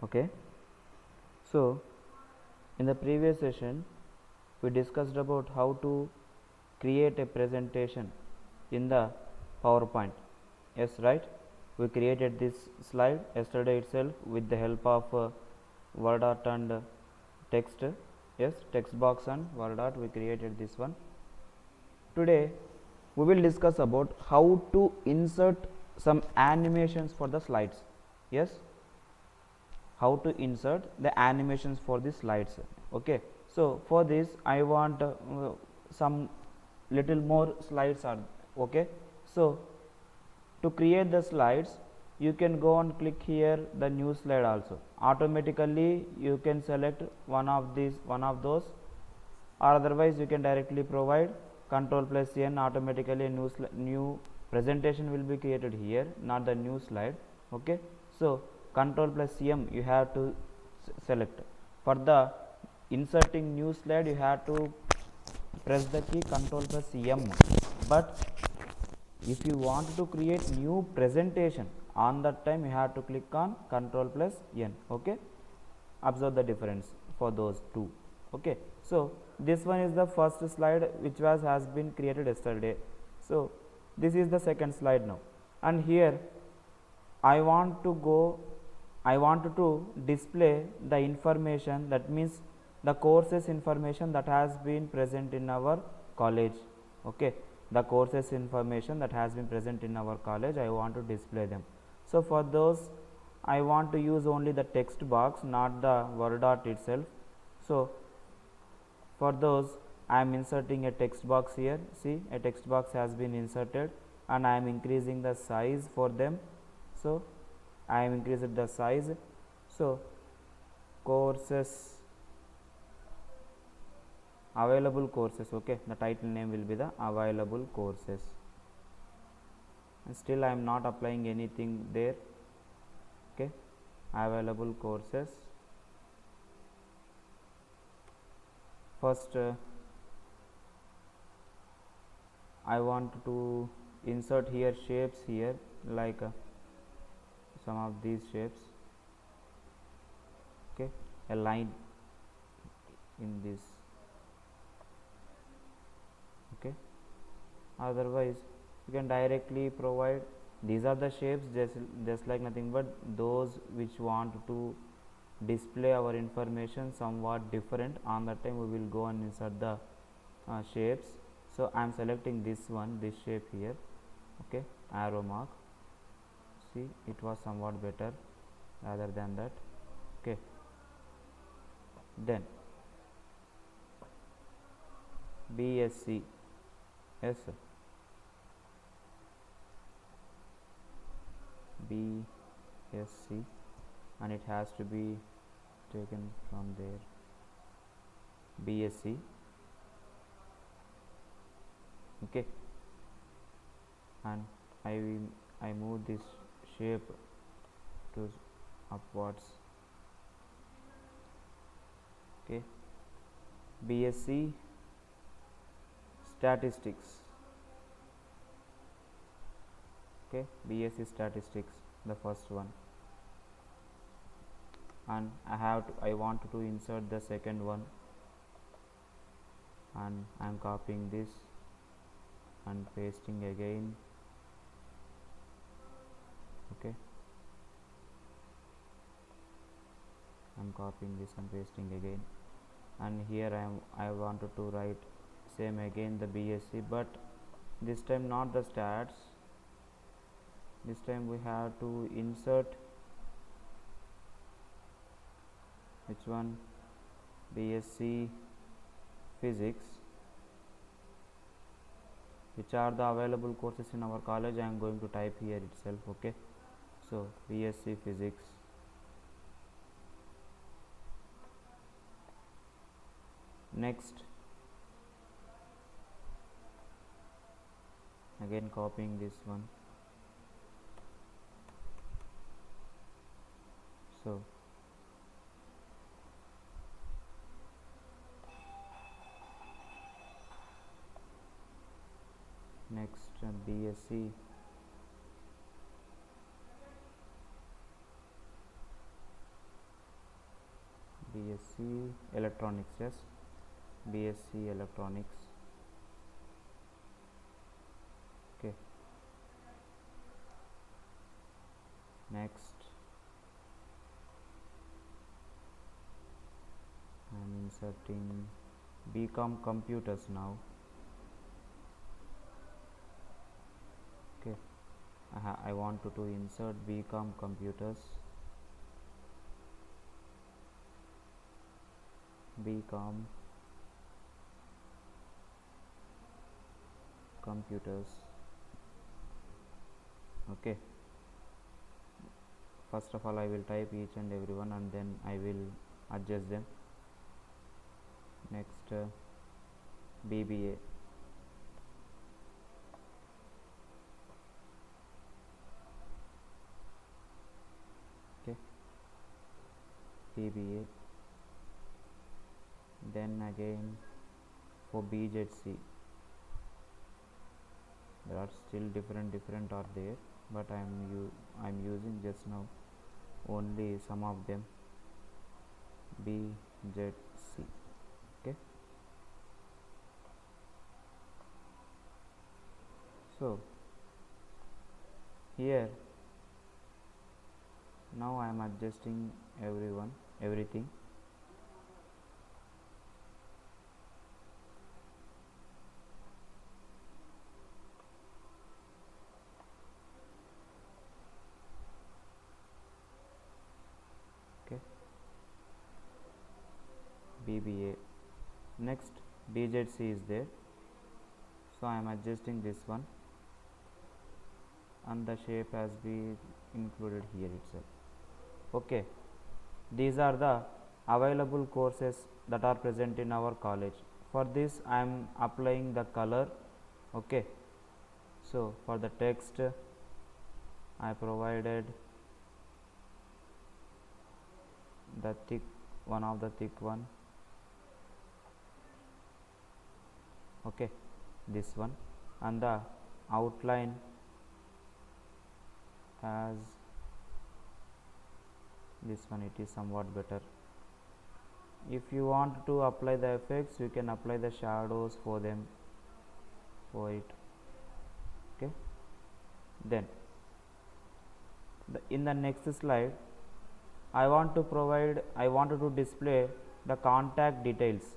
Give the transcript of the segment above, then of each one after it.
Okay, so in the previous session we discussed about how to create a presentation in the PowerPoint. Yes, right, we created this slide yesterday itself with the help of word art and text. Yes, text box and word art, we created this one. Today we will discuss about how to insert some animations for the slides. Yes, how to insert the animations for the slides. Okay, so for this I want some little more slides are okay. So to create the slides, you can go and click here the new slide. Also automatically you can select one of those, or otherwise you can directly provide Ctrl+N. automatically a new presentation will be created here, not the new slide. Okay, so Ctrl+M you have to select. For the inserting new slide you have to press the key Ctrl+M, but if you want to create new presentation on that time you have to click on Ctrl+N. Okay, observe the difference for those two. Okay, so this one is the first slide which has been created yesterday. So this is the second slide now, and here I want to display the information, that means the courses information that has been present in our college. Okay, the courses information that has been present in our college, I want to display them. So for those I want to use only the text box, not the word art itself. So for those I am inserting a text box here. See, a text box has been inserted and I am increasing the size for them. So I am increasing the size. So courses, available courses. Okay, the title name will be the available courses, and still I am not applying anything there. Okay, available courses. First I want to insert here shapes here, like some of these shapes. Okay, a line in this. Okay, otherwise you can directly provide these are the shapes, just like nothing but those which want to display our information somewhat different. On that time we will go and insert the shapes. So I am selecting this one, this shape here. Okay, arrow mark. See, it was somewhat better rather than that. Okay, then BSc. Yes sir. BSc, and it has to be taken from there. BSc. Okay, and I move this shape to upwards. Okay, BSc statistics. Okay, BSc statistics, the first one, and I want to insert the second one, and I am copying this and pasting again. Okay, I am copying this and pasting again, and here I wanted to write same again the BSc, but this time not the stats. This time we have to insert which one, BSc physics, which are the available courses in our college. I am going to type here itself. Okay, so BSc physics. Next, again copying this one. So next BSc BSc Electronics, yes, BSc Electronics. Okay, next I am inserting BCom Computers now. Okay, I want to insert BCom Computers. BCom Computers. Okay, first of all I will type each and every one and then I will adjust them. Next BBA. Okay, BBA. Then again for BZC, there are still different are there, but I'm using just now only some of them. BZC. Okay, so here now I am adjusting everything. Okay, BBA. Next BZC is there, so I am adjusting this one and the shape has been included here itself. Okay, these are the available courses that are present in our college. For this I am applying the color. Okay, so for the text I provided the thick one of the thick one. Okay, this one, and the outline as this one, it is somewhat better. If you want to apply the effects, you can apply the shadows for them for it. Okay, then in the next slide I wanted to display the contact details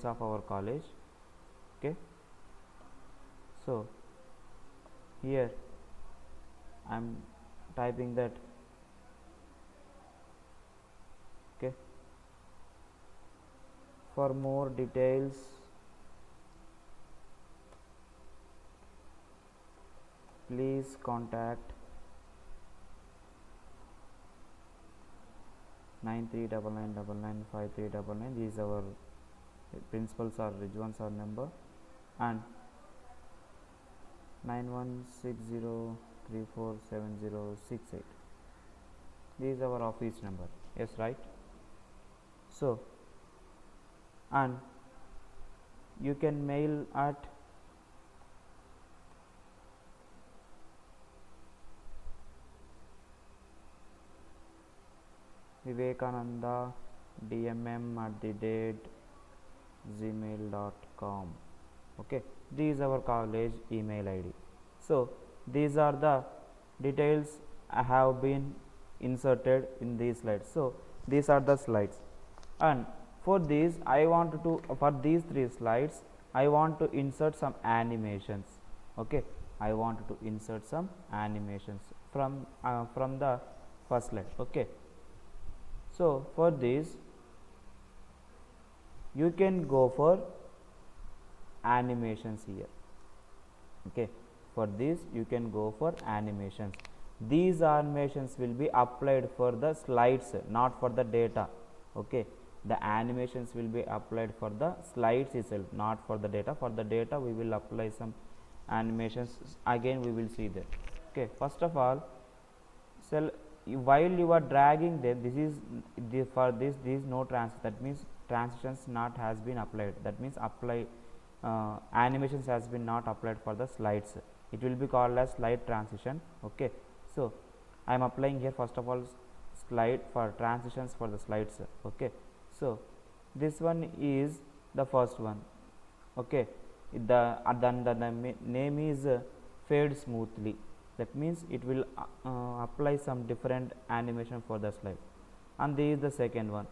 of our college. Okay, so here I am typing that. Okay, for more details please contact 9399995399. These our principals are Rijwan's our number, and 9160347068. This is our office number. Yes, right? So, and you can mail at Vivekananda dmm@gmail.com. Okay, this is our college email ID. So these are the details I have been inserted in these slides. So these are the slides, and for these I want to for these 3 slides I want to insert some animations. Okay, I want to insert some animations from the first slide. Okay, so for this you can go for animations here. Okay, for this you can go for animations. These animations will be applied for the slides, not for the data. Okay, the animations will be applied for the slides itself, not for the data. For the data we will apply some animations, again we will see that. Okay, first of all, while you are dragging them, this is for this no transition, that means transitions not has been applied, that means animations has been not applied for the slides. It will be called as slide transition. Okay, so I am applying here first of all slide for transitions for the slides. Okay, so this one is the first one. Okay, the name is fade smoothly. That means it will apply some different animation for the slide. And this is the second one,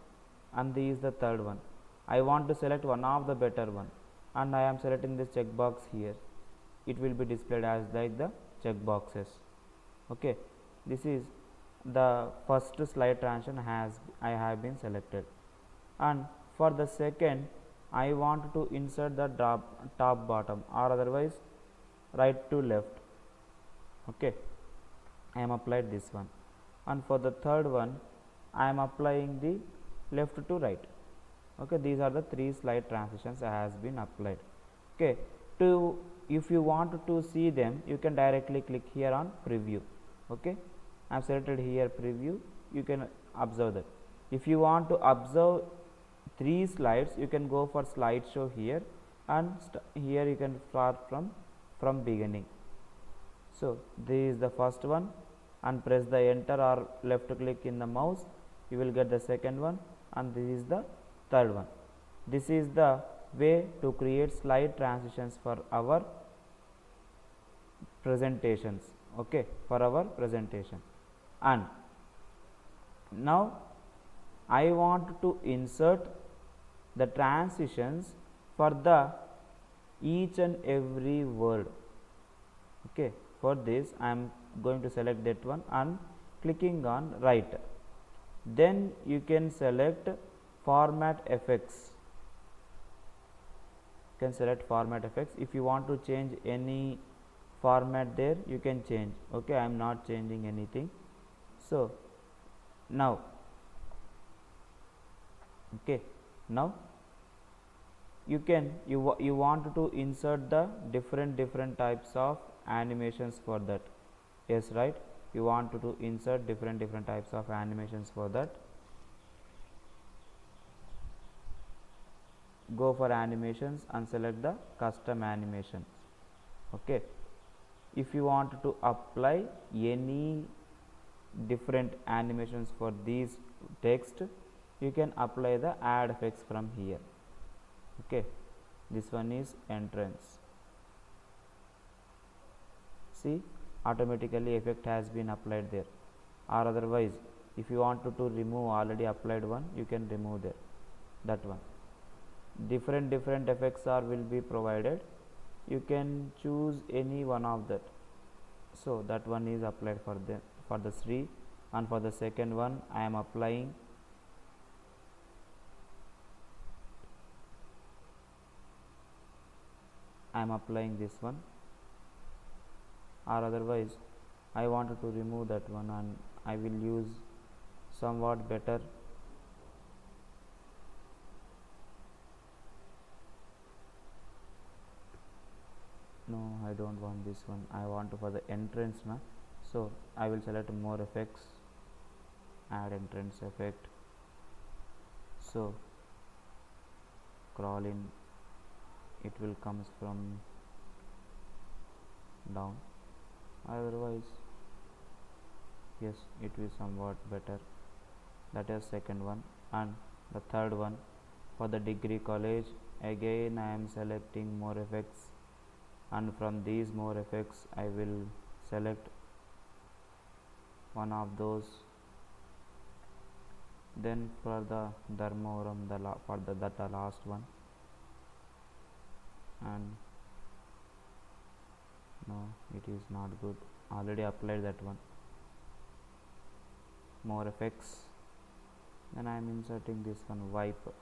and this is the third one. I want to select one of the better one, and I am selecting this checkbox here. It will be displayed as like the check boxes. Okay, this is the first slide transition I have been selected. And for the second, I want to insert the top bottom, or otherwise right to left. Okay, I am applied this one. And for the third one, I am applying the left to right. Okay, these are the 3 slide transitions has been applied. Okay, if you want to see them, you can directly click here on preview. Okay, I have selected here preview. You can observe that. If you want to observe 3 slides, you can go for slideshow here, and here you can start from beginning. So this is the first one, and press the enter or left click in the mouse, you will get the second one, and this is the third one. This is the way to create slide transitions for our presentations. Okay, for our presentation. And now I want to insert the transitions for the each and every word. Okay, for this I am going to select that one and clicking on right. Then you can select format effects. You can select format effects. If you want to change any format there, you can change. Okay, I am not changing anything. So now, okay, now you want to insert the different types of animations for that. Yes, right, you want to insert different types of animations for that. Go for animations and select the custom animations. Okay, if you want to apply any different animations for these text, you can apply the add effects from here. Okay, this one is entrance. See, automatically effect has been applied there. Or otherwise, if you want to remove already applied one, you can remove there, that one. Different effects will be provided. You can choose any one of that. So that one is applied for the Sri, and for the second one I am applying this one, or otherwise I wanted to remove that one, and I will use somewhat better. No, I don't want this one. I want to for the entrance na. So I will select more effects, add entrance effect. So crawl in, it will comes from down. Otherwise, yes, it will somewhat better. That is second one. And the third one, for the degree college, again I am selecting more effects, and from these more effects I will select one of those. Then for the Dharmoram, the last one, and no, it is not good, already applied that one. More effects, then I am inserting this one, wipe.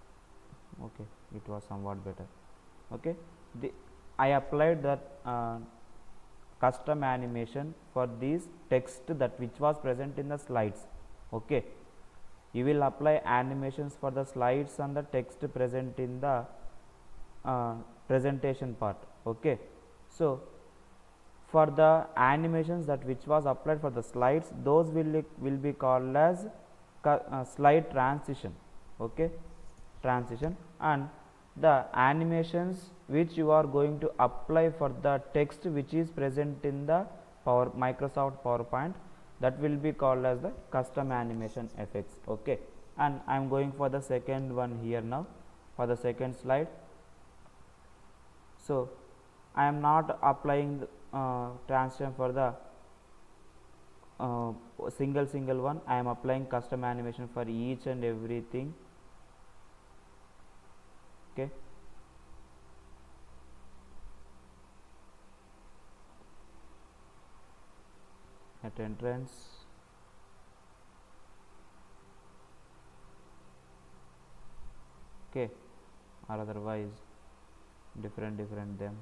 Okay, it was somewhat better. Okay, I applied that custom animation for this text that which was present in the slides. Okay, you will apply animations for the slides and the text present in the presentation part. Okay, so for the animations that which was applied for the slides, those will be called as slide transition. Okay, transition. And the animations which you are going to apply for the text which is present in the Microsoft PowerPoint, that will be called as the custom animation effects. Okay, and I am going for the second one here now for the second slide. So I am not applying transition for the single one. I am applying custom animation for each and everything. Okay, at entrance, okay, or otherwise different them.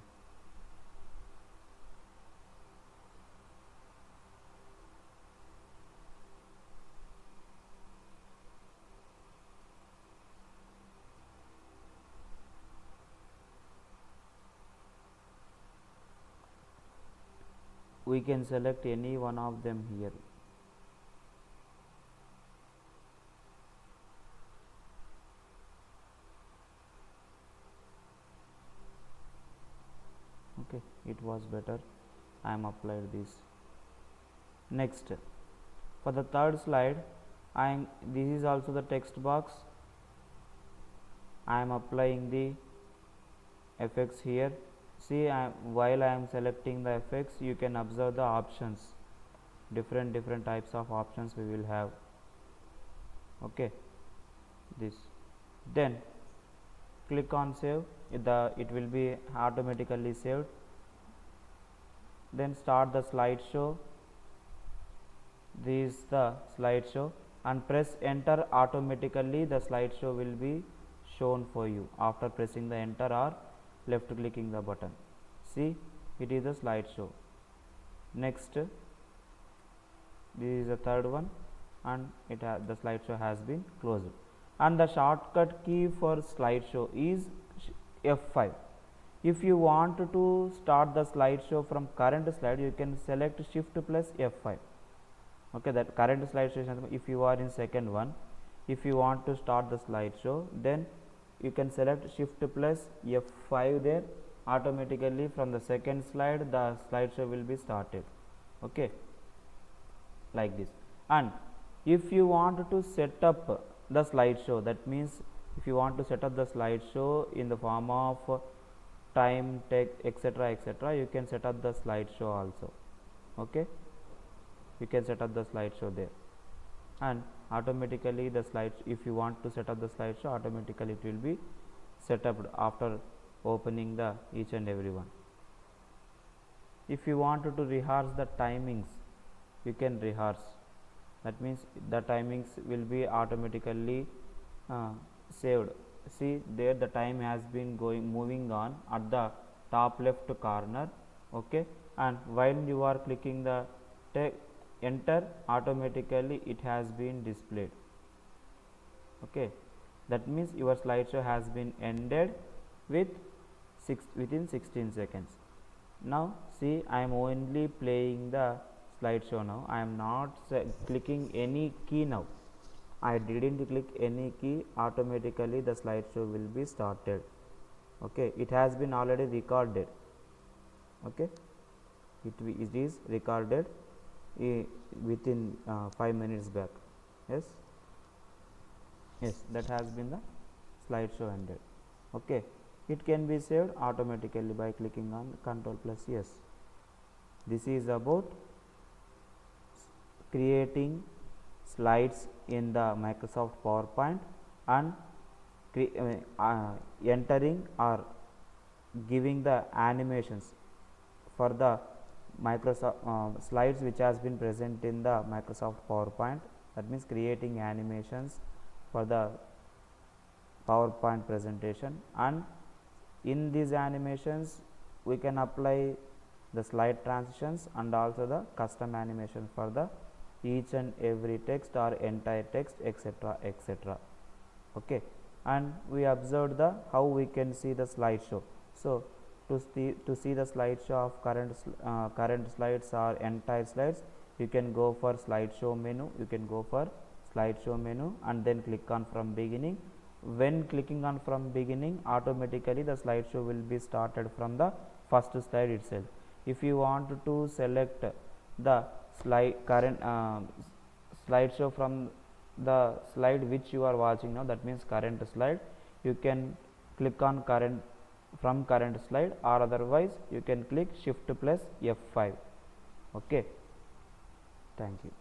We can select any one of them here. Okay, it was better. I am applied this. Next, for the third slide, this is also the text box. I am applying the effects here. See, while I am selecting the effects, you can observe the options, different types of options we will have. Okay, this, then click on save. It will be automatically saved. Then start the slideshow. This is the slideshow, and press enter. Automatically the slideshow will be shown for you after pressing the enter or left clicking the button. See, it is a slideshow. Next, this is the third one, and the slideshow has been closed. And the shortcut key for slideshow is F5. If you want to start the slideshow from current slide, you can select shift plus F5. Okay, that current slideshow. If you are in second one, if you want to start the slideshow, then you can select shift plus F5 there. Automatically from the second slide the slideshow will be started. Okay, like this. And if you want to set up the slideshow, that means if you want to set up the slideshow in the form of time, text, etc., you can set up the slideshow also. Okay, you can set up the slideshow there, and automatically the slide, if you want to set up the slideshow, automatically it will be set up after opening the each and every one. If you want to rehearse the timings, you can rehearse. That means the timings will be automatically saved. See, there the time has been moving on at the top left corner. Okay, and while you are clicking the enter, automatically it has been displayed. Okay, that means your slideshow has been ended within 16 seconds. Now see, I am only playing the slideshow now. I am not clicking any key now. I didn't click any key. Automatically the slideshow will be started. Okay, it has been already recorded. Okay, it is recorded within 5 minutes back. Yes, that has been the slideshow ended. Okay, it can be saved automatically by clicking on Ctrl plus yes. This is about creating slides in the Microsoft PowerPoint and entering or giving the animations for the Microsoft slides which has been present in the Microsoft PowerPoint. That means creating animations for the PowerPoint presentation, and in these animations we can apply the slide transitions and also the custom animation for the each and every text or entire text, etc. Okay, and we observed the how we can see the slideshow. So to see the slideshow of current slides or entire slides, you can go for slideshow menu. You can go for slideshow menu and then click on from beginning. When clicking on from beginning, automatically the slideshow will be started from the first slide itself. If you want to select the slideshow from the slide which you are watching now, that means current slide. You can click on current slide, or otherwise you can click shift plus F5. Okay, thank you.